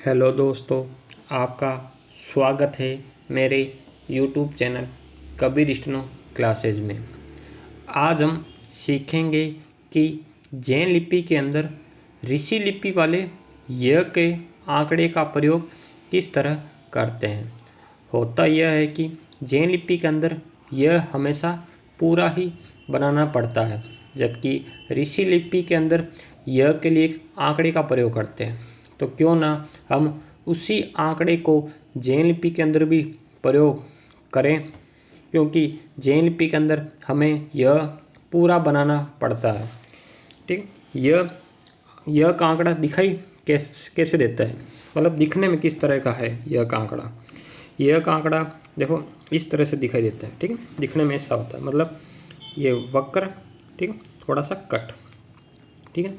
Hello दोस्तों, आपका स्वागत है मेरे YouTube channel Kabir steno classes में। आज हम सीखेंगे कि जैन लिपि के अंदर ऋषि लिपि वाले य के आंकड़े का प्रयोग किस तरह करते हैं। होता यह है कि जैन लिपि के अंदर यह हमेशा पूरा ही बनाना पड़ता है, जबकि ऋषि लिपि के अंदर य के लिए एक आंकड़े का प्रयोग करते हैं। तो क्यों ना हम उसी आंकड़े को जैन लिपि के अंदर भी प्रयोग करें, क्योंकि जैन लिपि के अंदर हमें यह पूरा बनाना पड़ता है। ठीक, यह का आंकड़ा दिखाई कैसे देता है, मतलब दिखने में किस तरह का है यह का आंकड़ा। यह का आंकड़ा देखो इस तरह से दिखाई देता है। ठीक है, दिखने में ऐसा होता है, मतलब ये वक्र, ठीक है, थोड़ा सा कट। ठीक है,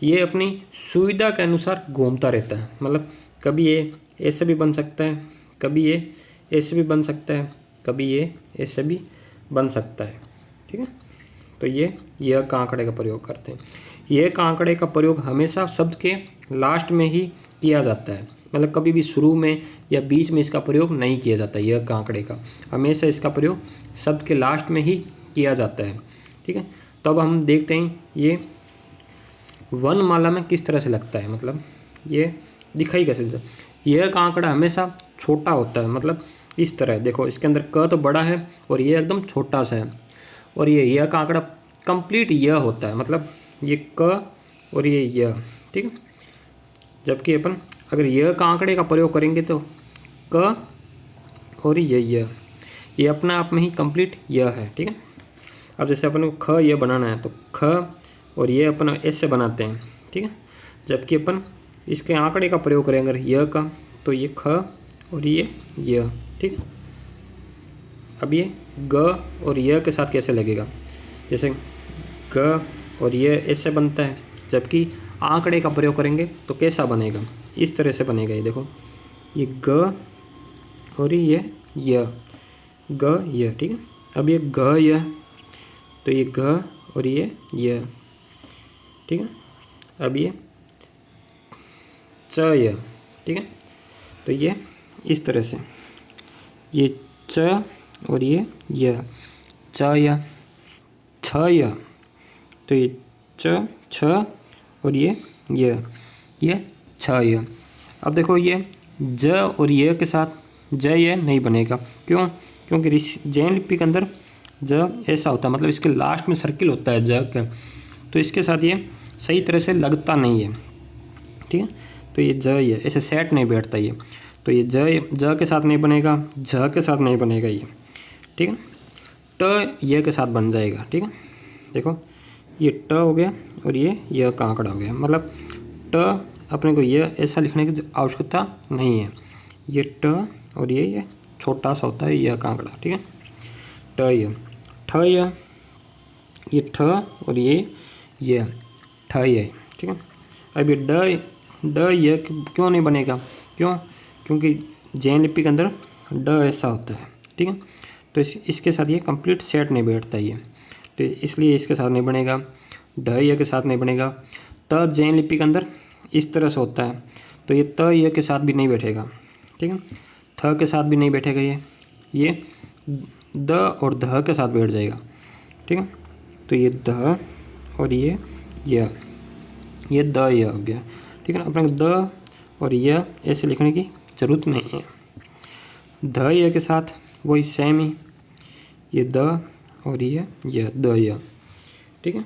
ये अपनी सुविधा के अनुसार घूमता रहता है, मतलब कभी ये ऐसे भी बन सकता है, कभी ये ऐसे भी बन सकता है, कभी ये ऐसे भी बन सकता है। ठीक है, तो यह का आंकड़े का प्रयोग करते हैं। यह का आंकड़े का प्रयोग हमेशा शब्द के लास्ट में ही किया जाता है, मतलब कभी भी शुरू में या बीच में इसका प्रयोग नहीं किया जाता। यह का आंकड़े का हमेशा इसका प्रयोग शब्द के लास्ट में ही किया जाता है। ठीक है, तब हम देखते हैं ये वर्णमाला में किस तरह से लगता है, मतलब ये दिखाई कैसे देता है। यह का आंकड़ा हमेशा छोटा होता है, मतलब इस तरह देखो, इसके अंदर क तो बड़ा है और ये एकदम छोटा सा है, और ये यह का आंकड़ा कंप्लीट यह होता है, मतलब ये क और ये यह। ठीक है, जबकि अपन अगर यह का आंकड़े का प्रयोग करेंगे तो क और ये अपना आप में ही कंप्लीट यह है। ठीक है, अब जैसे अपन को ख यह बनाना है तो ख और ये अपन ऐसे बनाते हैं। ठीक है, जबकि अपन इसके आंकड़े का प्रयोग करें अगर यह का, तो ये ख और ये यह। ठीक है, अब ये ग और यह के साथ कैसे लगेगा, जैसे ग और यह ऐसे बनता है, जबकि आंकड़े का प्रयोग करेंगे तो कैसा बनेगा, इस तरह से बनेगा। ये देखो, ये ग और ये यह, ग यह। ठीक है, अब ये ग यह, तो ये घ और ये यह। ठीक है, अब ये च यह। ठीक है, तो ये इस तरह से, ये च और ये यह, च यह, छ यह, तो ये च छ और ये छ यह। अब देखो ये ज और ये के साथ ज ये नहीं बनेगा, क्यों? क्योंकि जैन लिपि के अंदर ज ऐसा होता है, मतलब इसके लास्ट में सर्किल होता है ज का, तो इसके साथ ये सही तरह से लगता नहीं है। ठीक है, तो ये ज ये ऐसे सेट नहीं बैठता ये, तो ये ज के साथ नहीं बनेगा, झ के साथ नहीं बनेगा ये। ठीक है, ट ये के साथ बन जाएगा। ठीक है, देखो ये ट हो गया और ये का आंकड़ा हो गया, मतलब ट अपने को ये ऐसा लिखने की आवश्यकता नहीं है। ये ट और ये छोटा सा होता है यह का आंकड़ा। ठीक है, ट ये, ठ ये ठ और ये ठ ये। ठीक है, अब ये ड ये क्यों नहीं बनेगा, क्यों? क्योंकि जैन लिपि के अंदर ड ऐसा होता है। ठीक है, तो इसके साथ ये कंप्लीट सेट नहीं बैठता ये, तो इसलिए इसके साथ नहीं बनेगा। ढ ये के साथ नहीं बनेगा। त जैन लिपि के अंदर इस तरह से होता है, तो ये त ये के साथ भी नहीं बैठेगा। ठीक है, थ के साथ भी नहीं बैठेगा ये द और ध के साथ बैठ जाएगा। ठीक है, तो ये ध और ये द यह हो गया। ठीक है ना, अपने को द और यह ऐसे लिखने की ज़रूरत नहीं है। ध यह के साथ वही सेम ही, ये द और ये द यह। ठीक है,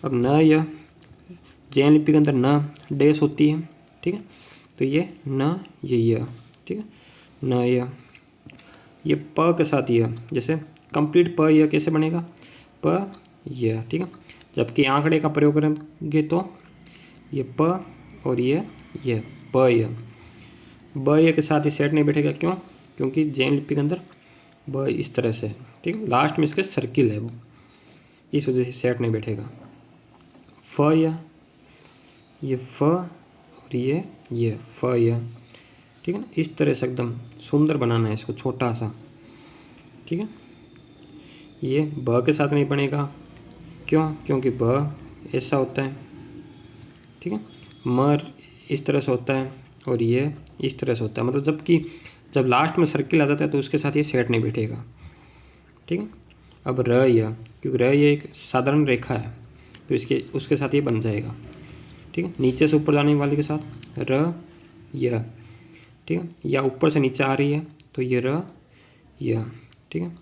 अब न यह जैन लिपि के अंदर न डैश होती है। ठीक है, तो ये न यह। ठीक है, न यह, ये प के साथ यह, जैसे कंप्लीट प यह कैसे बनेगा, प यह। ठीक है, जबकि आंकड़े का प्रयोग करेंगे तो ये प और ये प यह, ब ये के साथ ही सेट नहीं बैठेगा, क्यों? क्योंकि जैन लिपि के अंदर ब इस तरह से है। ठीक है, लास्ट में इसके सर्किल है, इस वजह से सेट नहीं बैठेगा। फ यह, ये फ और ये फ यह। ठीक है ना, इस तरह से एकदम सुंदर बनाना है इसको, छोटा सा। ठीक है, ये ब के साथ नहीं बनेगा, क्यों? क्योंकि ब ऐसा होता है। ठीक है, मर इस तरह से होता है और ये इस तरह से होता है, मतलब जब लास्ट में सर्किल आ जाता है तो उसके साथ ये सेट नहीं बैठेगा। ठीक है। अब र य, क्योंकि र ये एक साधारण रेखा है तो उसके साथ ये बन जाएगा। ठीक है। नीचे से ऊपर जाने वाले के साथ र य। ठीक है। या ऊपर से नीचे आ रही है तो ये र य। ठीक है।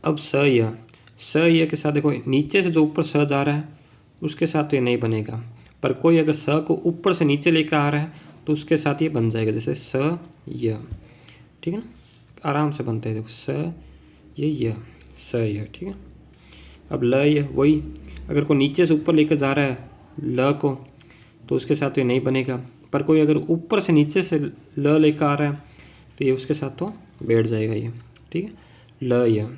अब स य के साथ देखो, नीचे से जो ऊपर स जा रहा है उसके साथ तो ये नहीं बनेगा, पर कोई अगर स को ऊपर से नीचे लेकर आ रहा है तो उसके साथ ये बन जाएगा, जैसे स य। ठीक है ना, आराम से बनता है। देखो स ये य, स य। ठीक है। अब ल य, वही अगर कोई नीचे से ऊपर लेकर जा रहा है ल को तो उसके साथ तो ये नहीं बनेगा, पर कोई अगर ऊपर से नीचे से ल लेकर आ रहा है तो ये उसके साथ तो बैठ जाएगा ये। ठीक है। ल य।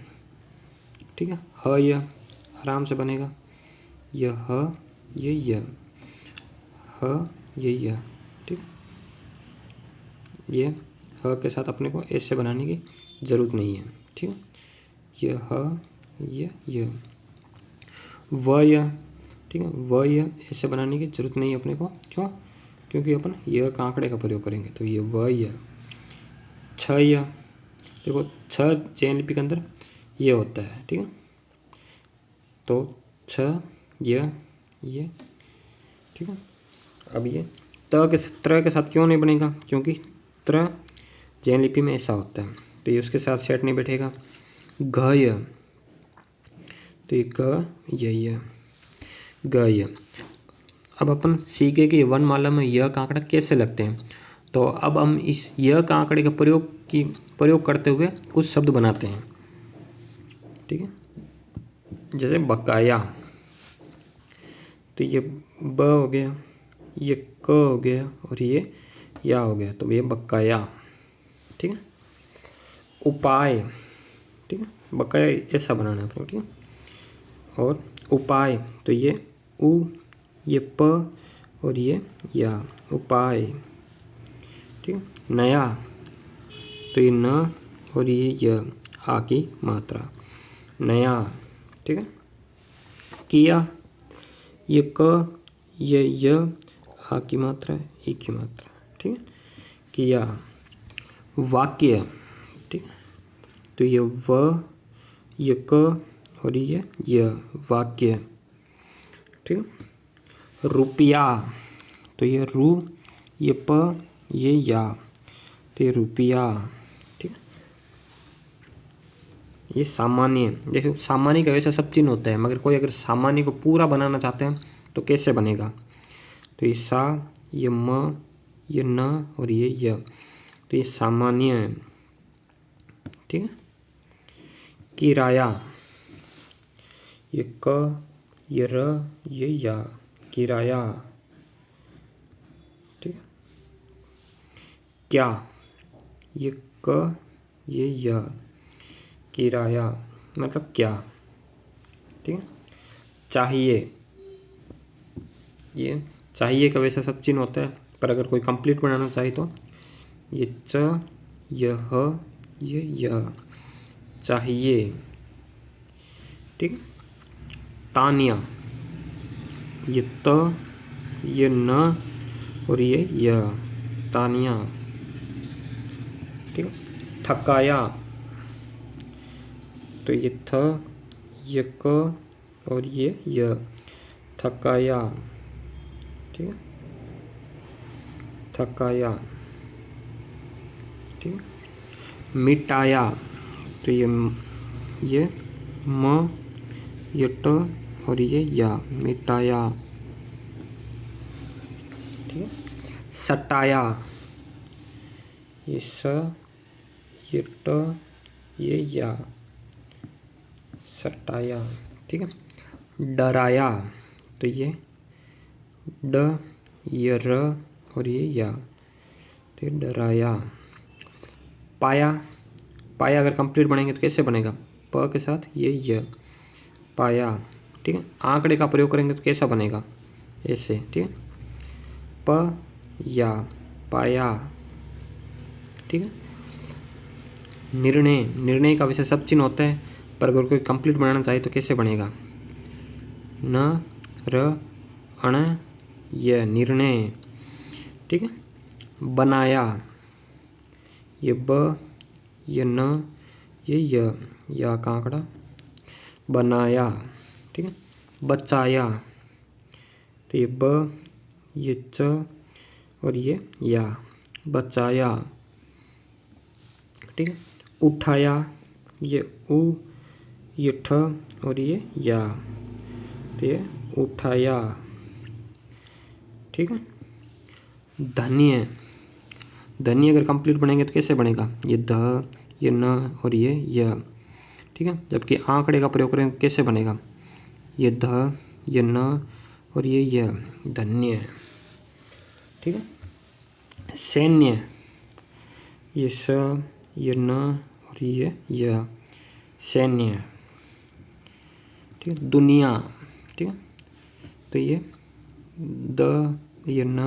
ठीक है। ह य आराम से बनेगा, यह ह ये य, ह ये य। ठीक। ये ह के साथ अपने को ऐसे बनाने की ज़रूरत नहीं है। ठीक है। यह ह ये य, व य। ठीक है। व य ऐसे बनाने की ज़रूरत नहीं है अपने को। क्यों? क्योंकि अपन य का आंकड़े का प्रयोग करेंगे। तो ये व य। छ य, देखो छ चयन लिपि के अंदर ये होता है। ठीक है। तो छ य ये। ठीक है। अब ये त्र के साथ क्यों नहीं बनेगा? क्योंकि त्र जैन लिपि में ऐसा होता है तो ये उसके साथ सेट नहीं बैठेगा। घ य, तो ये ग य, ग य। अब अपन सीखे कि वर्णमाला में य का आंकड़ा कैसे लगते हैं, तो अब हम इस य का आंकड़े का प्रयोग करते हुए कुछ शब्द बनाते हैं। ठीक है। जैसे बकाया, तो ये ब हो गया, ये क हो गया और ये या हो गया, तो ये बकाया। ठीक है। उपाय, ठीक है, बकाया ऐसा बनाना है आपको। ठीक है। और उपाय, तो ये उ, ये प और ये या, उपाय। ठीक है। नया, तो ये न और ये य, आ की मात्रा, नया। ठीक है। किया, ये क, ये य, आ की मात्रा, ई की मात्रा। ठीक है। किया। वाक्य, ठीक है, तो ये व, ये क और ये य, वाक्य। ठीक है। रुपया, तो ये रु, ये प, ये या, तो ये रुपया। ठीक है। ये सामान्य, देखो सामान्य का वैसा सब चिन्ह होता है, मगर कोई अगर सामान्य को पूरा बनाना चाहते हैं तो कैसे बनेगा? तो ये सा, ये म, ये न और ये य, तो ये सामान्य है। ठीक है। किराया, ये क, ये र, ये या, किराया। ठीक है। क्या, ये क, ये या, किराया, मतलब क्या। ठीक है। चाहिए, ये चाहिए का वैसा सब चिन्ह होता है, पर अगर कोई कंप्लीट बनाना चाहे तो ये च, ये ह, ये य, चाहिए। ठीक है। तानिया, ये त, ये न और ये य, तानिया। ठीक है। थकाया, तो ये थ, ये क और ये य, थकाया। ठीक है। थकाया। ठीक है। मिटाया, तो ये म, ये ट और ये या, मिटाया। ठीक है। सटाया, ये स, ये ट, ये या, सटाया। ठीक है। डराया, तो ये ड, ये र और ये या, तो ये डराया। पाया, पाया अगर कंप्लीट बनेंगे तो कैसे बनेगा? प के साथ ये य, पाया। ठीक है। आंकड़े का प्रयोग करेंगे तो कैसा बनेगा? ऐसे। ठीक है। प या, पाया। ठीक है। निर्णय, निर्णय का वैसे सब चिन्ह होता है, पर अगर कोई कंप्लीट बनाना चाहे तो कैसे बनेगा? न, र, अण, य, निर्णय। ठीक है। बनाया, ये ब, ये न, ये या का आंकड़ा, बनाया, ठीक है। बचाया, तो ये ब, ये च और ये या, बचाया, ठीक है। उठाया, ये उ, ये ठ और ये या, तो ये उठाया, ठीक है। धन्य, धन्य अगर कंप्लीट बनेंगे तो कैसे बनेगा, ये ध, ये न और ये य, ठीक है। जबकि आंकड़े का प्रयोग करें कैसे बनेगा, ये ध, ये न और ये य, धन्य, ठीक है। सैन्य, ये स, ये न और ये य, सैन्य, ठीक है। दुनिया, ठीक है, तो ये द, ये न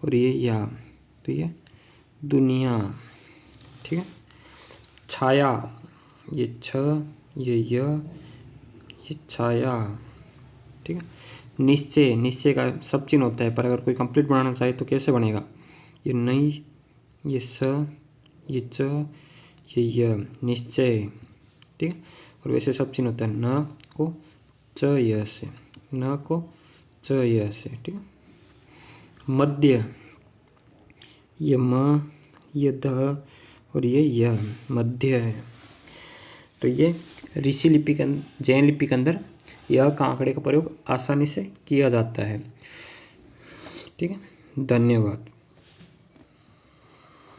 और ये या, तो ये दुनिया, ठीक है। छाया, ये छ, ये छाया, ठीक है। निश्चय, निश्चय का सब चिन्ह होता है, पर अगर कोई कंप्लीट बनाना चाहे तो कैसे बनेगा, ये नहीं, ये स, ये च, ये य, निश्चय, ठीक है। और वैसे सब चिन्ह होता है, न को च य से, न को च य से, ठीक है। मध्य, ये म, ये ध और ये य, मध्य है। तो ये ऋषि लिपि के जैन लिपि के अंदर यह का आंकड़े का प्रयोग आसानी से किया जाता है, ठीक है। धन्यवाद।